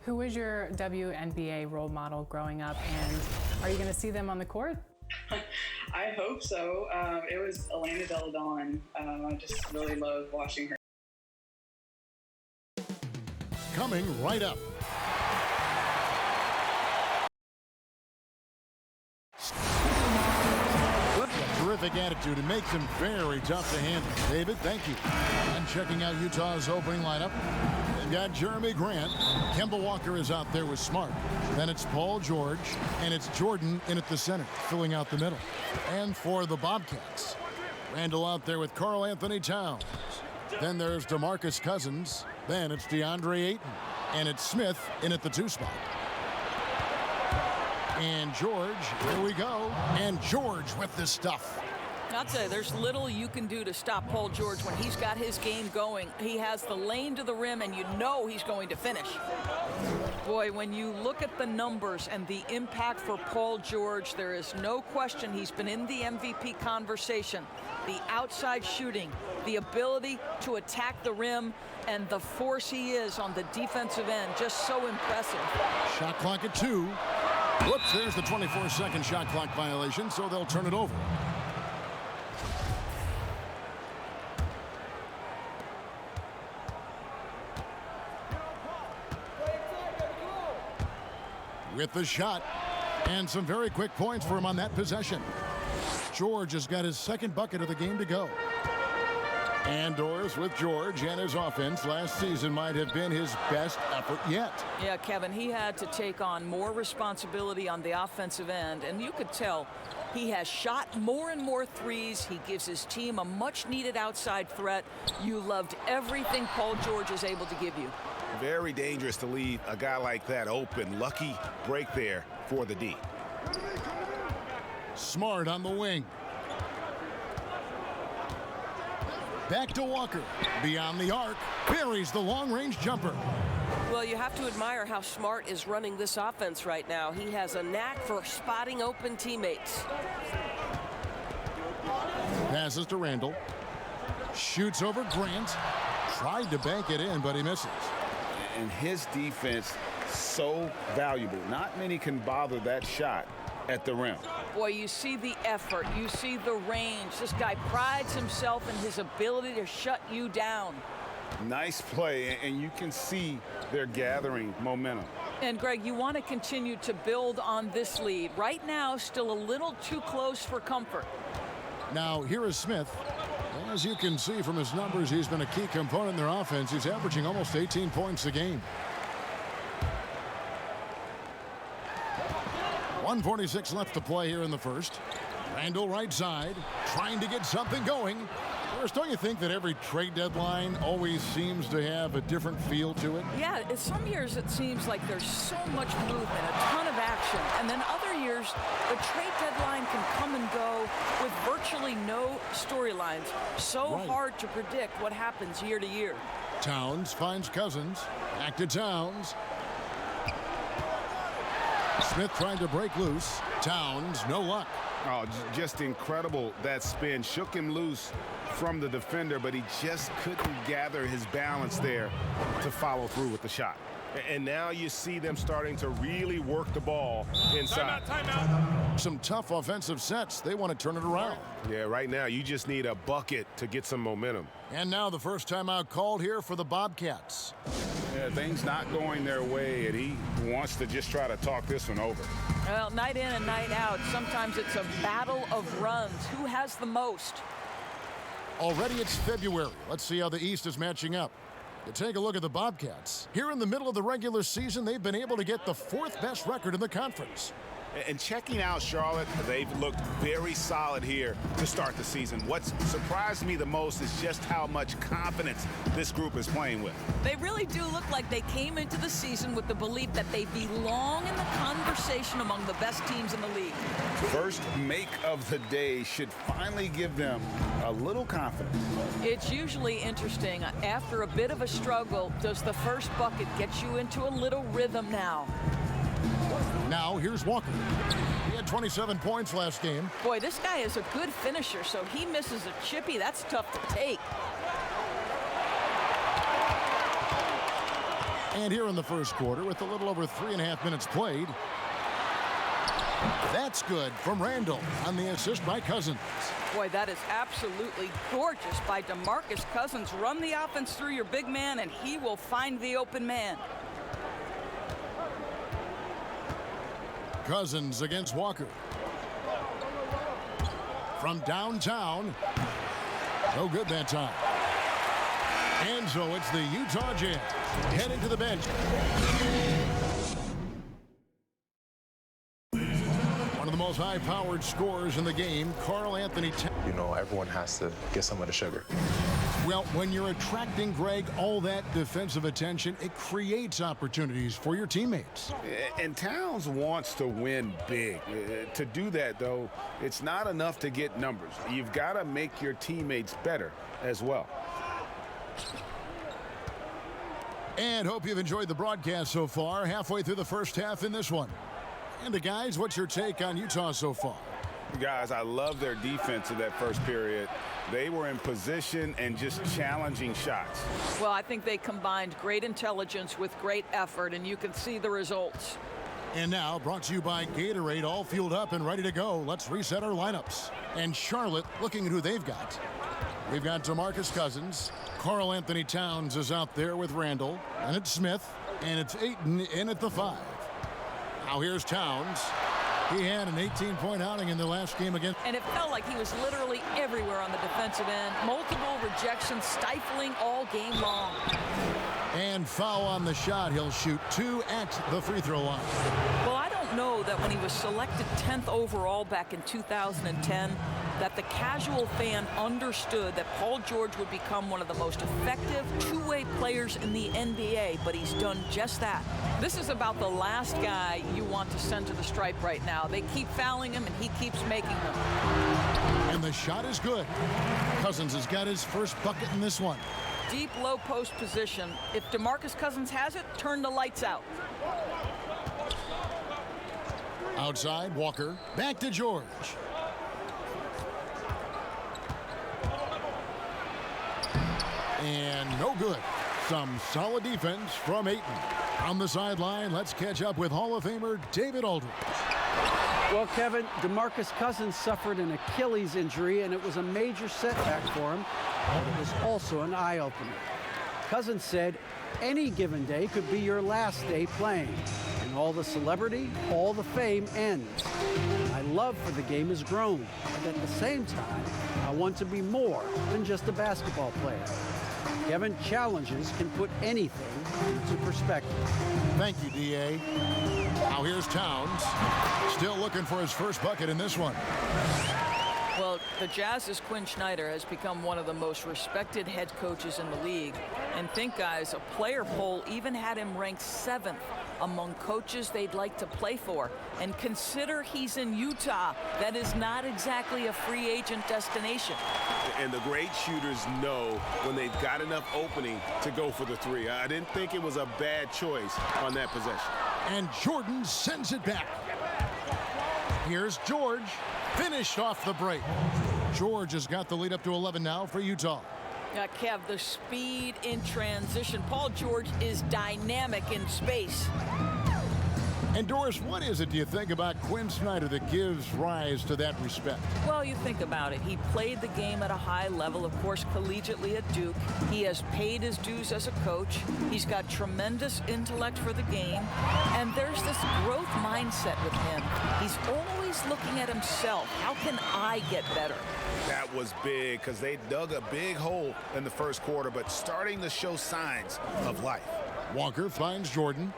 Who was your WNBA role model growing up, and are you going to see them on the court? I hope so. It was Elena Delle Donne. I just really love watching her. Coming right up. Terrific attitude. It makes him very tough to handle. David, thank you. And checking out Utah's opening lineup, they've got Jeremy Grant. Kemba Walker is out there with Smart. Then it's Paul George, and it's Jordan in at the center, filling out the middle. And for the Bobcats, Randall out there with Karl Anthony Towns. Then there's DeMarcus Cousins. Then it's DeAndre Ayton. And it's Smith in at the 2 spot. And George, here we go. And George with the stuff. I'll tell you, there's little you can do to stop Paul George when he's got his game going. He has the lane to the rim, and you know he's going to finish. Boy, when you look at the numbers and the impact for Paul George, there is no question he's been in the MVP conversation. The outside shooting, the ability to attack the rim, and the force he is on the defensive end, just so impressive. Shot clock at 2. Whoops, there's the 24-second shot clock violation, so they'll turn it over. With the shot, and some very quick points for him on that possession. George has got his second bucket of the game to go. And Doris with George, and his offense last season might have been his best effort yet. Yeah, Kevin, he had to take on more responsibility on the offensive end, and you could tell he has shot more and more threes. He gives his team a much-needed outside threat. You loved everything Paul George is able to give you. Very dangerous to leave a guy like that open. Lucky break there for the D. Smart on the wing. Back to Walker. Beyond the arc. Buries the long-range jumper. Well, you have to admire how Smart is running this offense right now. He has a knack for spotting open teammates. Passes to Randall. Shoots over Grant. Tried to bank it in, but he misses. And his defense so valuable. Not many can bother that shot at the rim. Boy, you see the effort, you see the range. This guy prides himself in his ability to shut you down. Nice play, and you can see they're gathering momentum. And Greg, you want to continue to build on this lead. Right now, still a little too close for comfort. Now, here is Smith. As you can see from his numbers, he's been a key component in their offense. He's averaging almost 18 points a game. 1:46 left to play here in the first. Randall right side, trying to get something going. First, don't you think that every trade deadline always seems to have a different feel to it? Yeah, some years it seems like there's so much movement, a ton of action. And then other years, the trade deadline can come and go with virtually no storylines. So hard to predict what happens year to year. Towns finds Cousins. Back to Towns. Smith trying to break loose. Towns, no luck. Oh, just incredible. That spin shook him loose from the defender, but he just couldn't gather his balance there to follow through with the shot. And now you see them starting to really work the ball inside. Timeout. Some tough offensive sets. They want to turn it around. Yeah, right now you just need a bucket to get some momentum. And now the first timeout called here for the Bobcats. Yeah, things not going their way, and he wants to just try to talk this one over. Well, night in and night out, sometimes it's a battle of runs. Who has the most? Already it's February. Let's see how the East is matching up. You take a look at the Bobcats. Here in the middle of the regular season, they've been able to get the 4th best record in the conference. And checking out Charlotte, they've looked very solid here to start the season. What's surprised me the most is just how much confidence this group is playing with. They really do look like they came into the season with the belief that they belong in the conversation among the best teams in the league. First make of the day should finally give them a little confidence. It's usually interesting. After a bit of a struggle, does the first bucket get you into a little rhythm now? Now here's Walker. He had 27 points last game. Boy, this guy is a good finisher, so he misses a chippy. That's tough to take. And here in the first quarter, with a little over 3.5 minutes played, that's good from Randall on the assist by Cousins. Boy, that is absolutely gorgeous by DeMarcus Cousins. Run the offense through your big man, and he will find the open man. Cousins against Walker. From downtown. No good that time. And so it's the Utah Jazz heading to the bench. One of the most high-powered scorers in the game, Karl Anthony Towns. You know, everyone has to get some of the sugar. Well, when you're attracting, Greg, all that defensive attention, it creates opportunities for your teammates. And Towns wants to win big. To do that, though, it's not enough to get numbers. You've got to make your teammates better as well. And hope you've enjoyed the broadcast so far. Halfway through the first half in this one. And guys, what's your take on Utah so far? Guys, I love their defense in that first period. They were in position and just challenging shots. Well, I think they combined great intelligence with great effort, and you can see the results. And now, brought to you by Gatorade, all fueled up and ready to go. Let's reset our lineups. And Charlotte, looking at who they've got. We've got DeMarcus Cousins. Karl Anthony Towns is out there with Randall. And it's Smith. And it's Ayton in at the 5. Now here's Towns. He had an 18-point outing in the last game again. And it felt like he was literally everywhere on the defensive end. Multiple rejections, stifling all game long. And foul on the shot. He'll shoot 2 at the free throw line. Well, I don't know that when he was selected 10th overall back in 2010, that the casual fan understood that Paul George would become one of the most effective two-way players in the NBA, but he's done just that. This is about the last guy you want to send to the stripe right now. They keep fouling him, and he keeps making them. And the shot is good. Cousins has got his first bucket in this one. Deep low post position. If DeMarcus Cousins has it, turn the lights out. Outside, Walker. Back to George. And no good. Some solid defense from Ayton. On the sideline, let's catch up with Hall of Famer David Aldridge. Well, Kevin, DeMarcus Cousins suffered an Achilles injury, and it was a major setback for him. But it was also an eye-opener. Cousins said, any given day could be your last day playing. And all the celebrity, all the fame ends. My love for the game has grown. But at the same time, I want to be more than just a basketball player. Kevin, challenges can put anything into perspective. Thank you, D.A. Now here's Towns. Still looking for his first bucket in this one. Well, the Jazz's Quinn Snyder has become one of the most respected head coaches in the league. And think, guys, a player poll even had him ranked 7th among coaches they'd like to play for. And consider he's in Utah. That is not exactly a free agent destination. And the great shooters know when they've got enough opening to go for the 3. I didn't think it was a bad choice on that possession. And Jordan sends it back. Here's George. Finished off the break. George has got the lead up to 11 now for Utah. Kev, the speed in transition. Paul George is dynamic in space. And Doris, what is it, do you think, about Quinn Snyder that gives rise to that respect? Well, you think about it. He played the game at a high level, of course, collegiately at Duke. He has paid his dues as a coach. He's got tremendous intellect for the game. And there's this growth mindset with him. He's always looking at himself. How can I get better? That was big because they dug a big hole in the first quarter, but starting to show signs of life. Walker finds Jordan.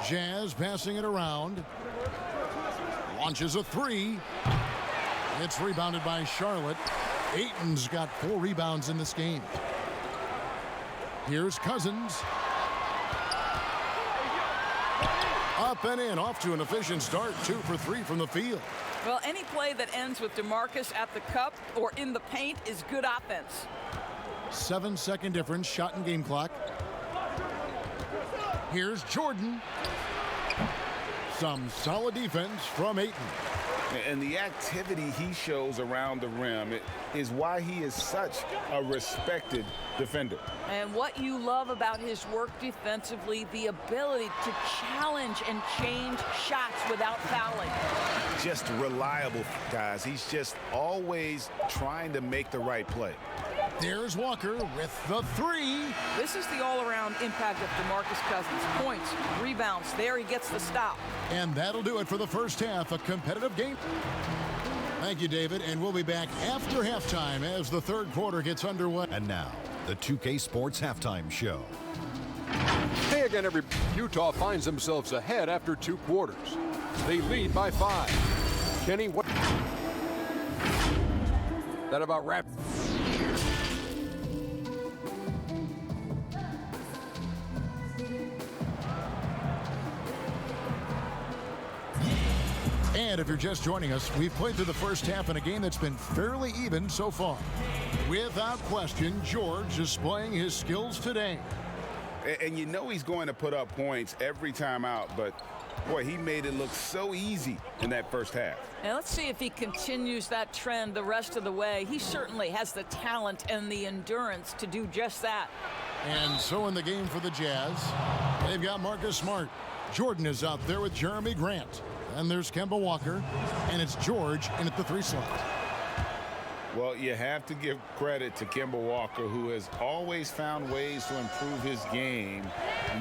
Jazz passing it around. Launches a 3. It's rebounded by Charlotte. Ayton's got 4 rebounds in this game. Here's Cousins. Up and in, off to an efficient start. 2 for 3 from the field. Well, any play that ends with DeMarcus at the cup or in the paint is good offense. 7-second difference, shot and game clock. Here's Jordan. Some solid defense from Ayton. And the activity he shows around the rim is why he is such a respected defender. And what you love about his work defensively, the ability to challenge and change shots without fouling. Just reliable, guys. He's just always trying to make the right play. There's Walker with the three. This is the all-around impact of DeMarcus Cousins. Points, rebounds, there he gets the stop. And that'll do it for the first half, a competitive game. Thank you, David, and we'll be back after halftime as the third quarter gets underway. And now, the 2K Sports Halftime Show. Hey again, Utah finds themselves ahead after 2 quarters. They lead by 5. Kenny, what? That about wraps. And if you're just joining us, we've played through the first half in a game that's been fairly even so far. Without question, George displaying his skills today. And you know he's going to put up points every time out, but boy, he made it look so easy in that first half. And let's see if he continues that trend the rest of the way. He certainly has the talent and the endurance to do just that. And so in the game for the Jazz, they've got Marcus Smart. Jordan is out there with Jeremy Grant. And there's Kemba Walker, and it's George in at the 3 slot. Well, you have to give credit to Kemba Walker, who has always found ways to improve his game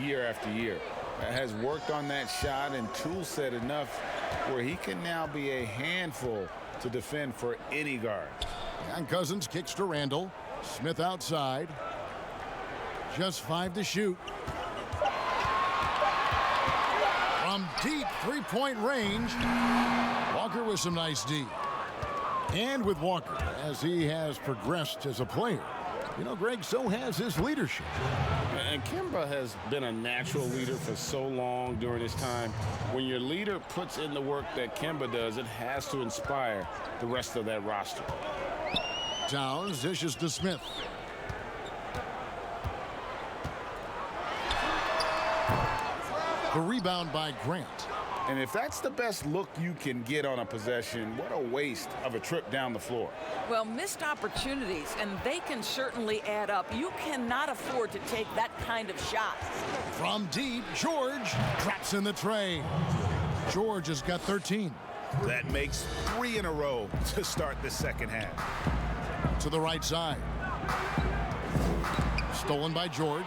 year after year. Has worked on that shot and tool set enough where he can now be a handful to defend for any guard. And Cousins kicks to Randall. Smith outside. Just 5 to shoot. From deep three-point range, Walker with some nice D. And with Walker, as he has progressed as a player, you know, Greg, so has his leadership. And Kemba has been a natural leader for so long during his time. When your leader puts in the work that Kemba does, it has to inspire the rest of that roster. Towns dishes to Smith. The rebound by Grant. And if that's the best look you can get on a possession, what a waste of a trip down the floor. Well, missed opportunities, and they can certainly add up. You cannot afford to take that kind of shot. From deep, George drops in the tray. George has got 13. That makes 3 in a row to start the second half. To the right side. Stolen by George.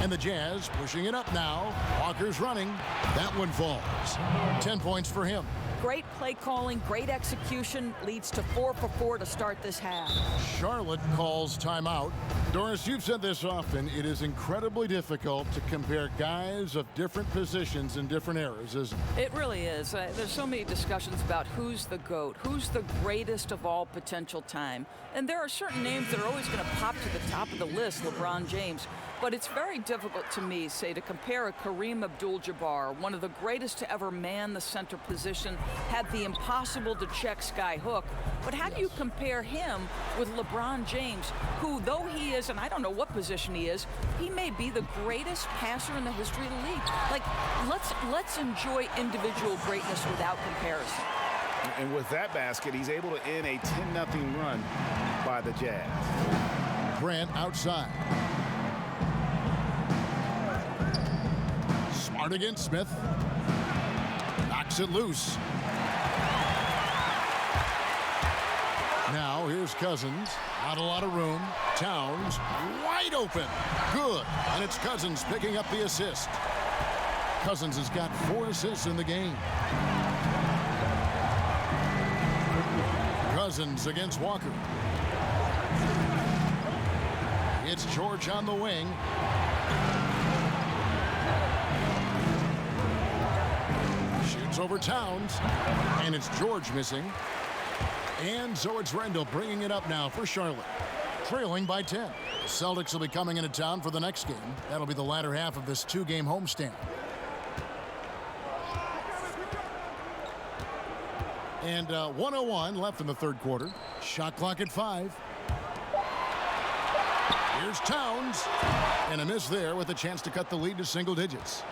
And the Jazz pushing it up now. Walker's running. That one falls. 10 points for him. Great play calling, great execution, leads to 4 for 4 to start this half. Charlotte calls timeout. Doris, you've said this often. It is incredibly difficult to compare guys of different positions in different eras, isn't it? It really is. There's so many discussions about who's the GOAT, who's the greatest of all potential time. And there are certain names that are always going to pop to the top of the list, LeBron James. But it's very difficult to me, say, to compare a Kareem Abdul-Jabbar, one of the greatest to ever man the center position, had the impossible to check sky hook. But how do you compare him with LeBron James, who, though he is, and I don't know what position he is, he may be the greatest passer in the history of the league. Like, let's enjoy individual greatness without comparison. And with that basket, he's able to end a 10-0 run by the Jazz. Grant outside. Smart against Smith. Knocks it loose. Now here's Cousins. Not a lot of room. Towns wide open. Good. And it's Cousins picking up the assist. Cousins has got 4 assists in the game. Cousins against Walker. It's George on the wing. Shoots over Towns. And it's George missing. And so it's Randall bringing it up now for Charlotte. Trailing by 10. The Celtics will be coming into town for the next game. That'll be the latter half of this 2-game homestand. And 1:01 left in the third quarter. Shot clock at 5. Here's Towns. And a miss there with a chance to cut the lead to single digits.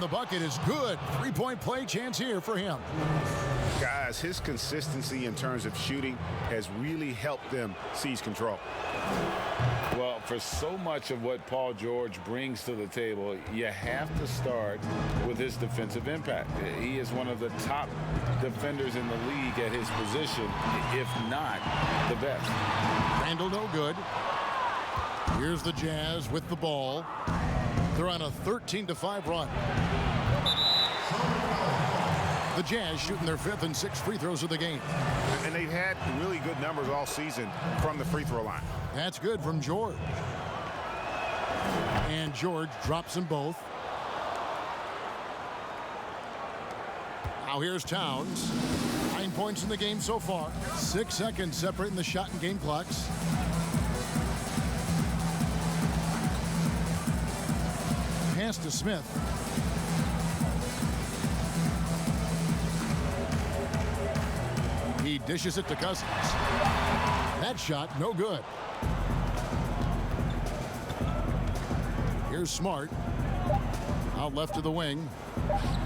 And the bucket is good. Three-point play chance here for him. Guys, his consistency in terms of shooting has really helped them seize control. Well, for so much of what Paul George brings to the table, you have to start with his defensive impact. He is one of the top defenders in the league at his position, if not the best. Randall no good. Here's the Jazz with the ball. They're on a 13-5 run. The Jazz shooting their 5th and 6th free throws of the game. And they've had really good numbers all season from the free throw line. That's good from George. And George drops them both. Now here's Towns. 9 points in the game so far. 6 seconds separating the shot and game clocks. Pass to Smith. He dishes it to Cousins. That shot, no good. Here's Smart. Out left to the wing.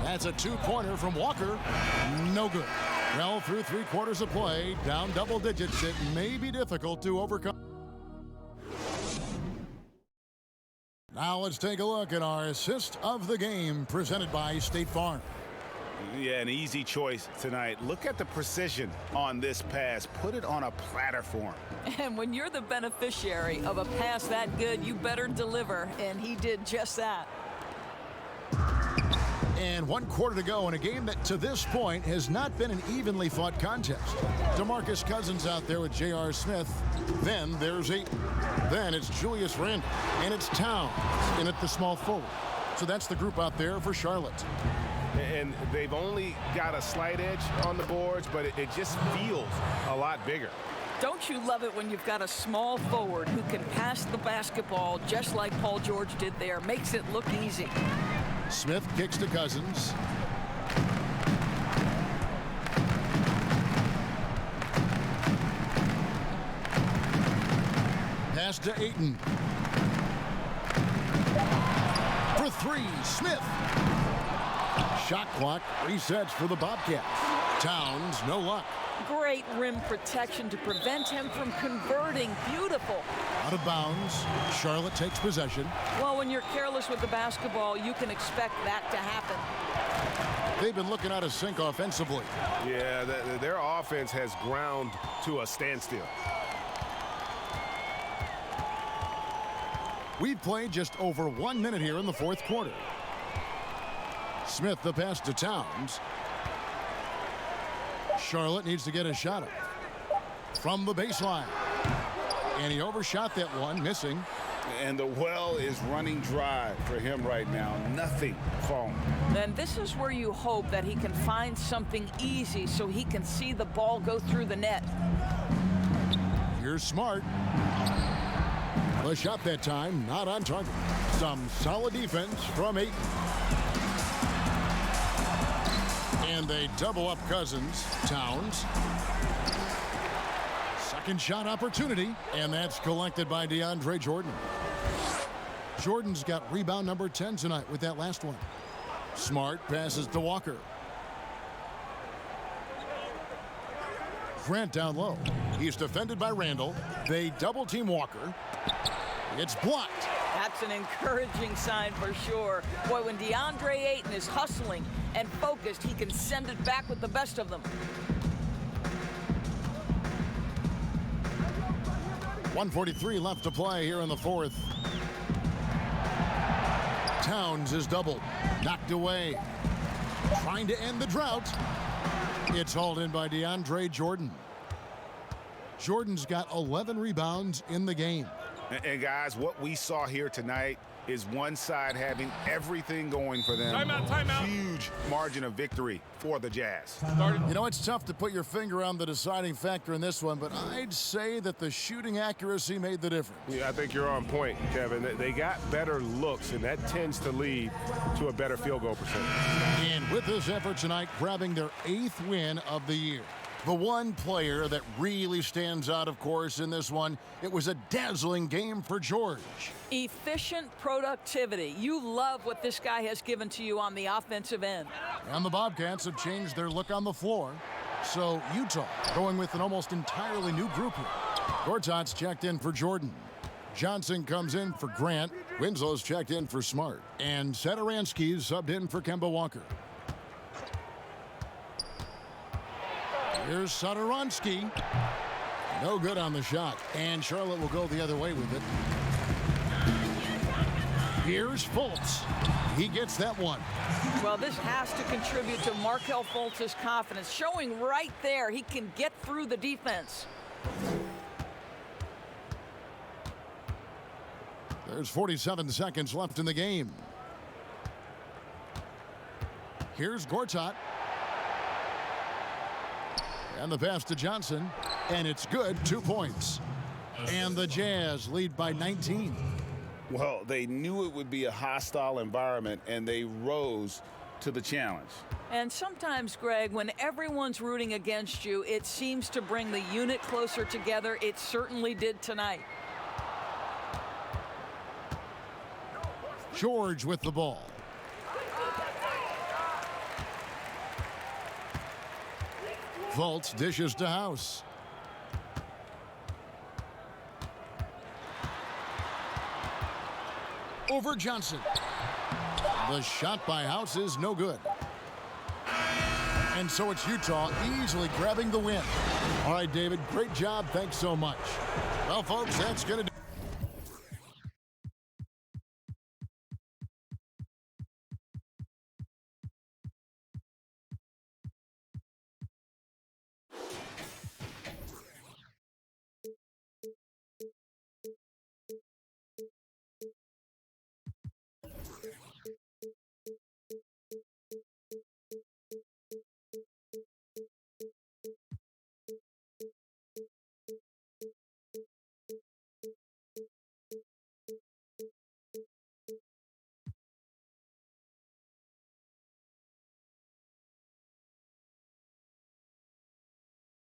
That's a two-pointer from Walker. No good. Well, through 3/4 of play, down double digits, it may be difficult to overcome. Now let's take a look at our assist of the game presented by State Farm. Yeah, an easy choice tonight. Look at the precision on this pass. Put it on a platter for him. And when you're the beneficiary of a pass that good, you better deliver, and he did just that. And 1/4 to go in a game that to this point has not been an evenly fought contest. DeMarcus Cousins out there with J.R. Smith. Then there's Ayton. Then it's Julius Randle. And it's Towns in at the small forward. So that's the group out there for Charlotte. And they've only got a slight edge on the boards, but it just feels a lot bigger. Don't you love it when you've got a small forward who can pass the basketball just like Paul George did there? Makes it look easy. Smith kicks to Cousins. Pass to Ayton. For three, Smith. Shot clock resets for the Bobcats. Towns, no luck. Great rim protection to prevent him from converting. Beautiful. Out of bounds. Charlotte takes possession. Well, when you're careless with the basketball, you can expect that to happen. They've been looking out of sync offensively. Yeah, their offense has ground to a standstill. We've played just over 1 minute here in the 4th quarter. Smith the pass to Towns. Charlotte needs to get a shot up from the baseline. And he overshot that one, missing. And the well is running dry for him right now. Nothing falling. Then this is where you hope that he can find something easy so he can see the ball go through the net. Here's Smart. The shot that time, not on target. Some solid defense from Ayton. And they double up Cousins. Towns. Second shot opportunity, and that's collected by DeAndre Jordan. Jordan's got rebound number 10 tonight with that last one. Smart passes to Walker. Grant down low. He's defended by Randall. They double team Walker. It's blocked. That's an encouraging sign for sure. Boy, when DeAndre Ayton is hustling and focused, he can send it back with the best of them. 1:43 left to play here in the 4th. Towns is doubled. Knocked away. Trying to end the drought. It's hauled in by DeAndre Jordan. Jordan's got 11 rebounds in the game. And guys, what we saw here tonight is one side having everything going for them. Timeout. Huge margin of victory for the Jazz. You know, it's tough to put your finger on the deciding factor in this one, but I'd say that the shooting accuracy made the difference. Yeah, I think you're on point, Kevin. They got better looks, and that tends to lead to a better field goal percentage. And with this effort tonight, grabbing their 8th win of the year. The one player that really stands out, of course, in this one, it was a dazzling game for George. Efficient productivity. You love what this guy has given to you on the offensive end. And the Bobcats have changed their look on the floor. So Utah going with an almost entirely new group here. Gortat's checked in for Jordan. Johnson comes in for Grant. Winslow's checked in for Smart. And Satoransky's subbed in for Kemba Walker. Here's Satoransky. No good on the shot. And Charlotte will go the other way with it. Here's Fultz. He gets that one. Well, this has to contribute to Markelle Fultz's confidence, showing right there he can get through the defense. There's 47 seconds left in the game. Here's Gortat. And the pass to Johnson. And it's good, 2 points. And the Jazz lead by 19. Well, they knew it would be a hostile environment, and they rose to the challenge. And sometimes, Greg, when everyone's rooting against you, it seems to bring the unit closer together. It certainly did tonight. George with the ball. Fultz dishes to House. Over Johnson. The shot by House is no good. And so it's Utah easily grabbing the win. All right, David, great job. Thanks so much. Well, folks, that's going to do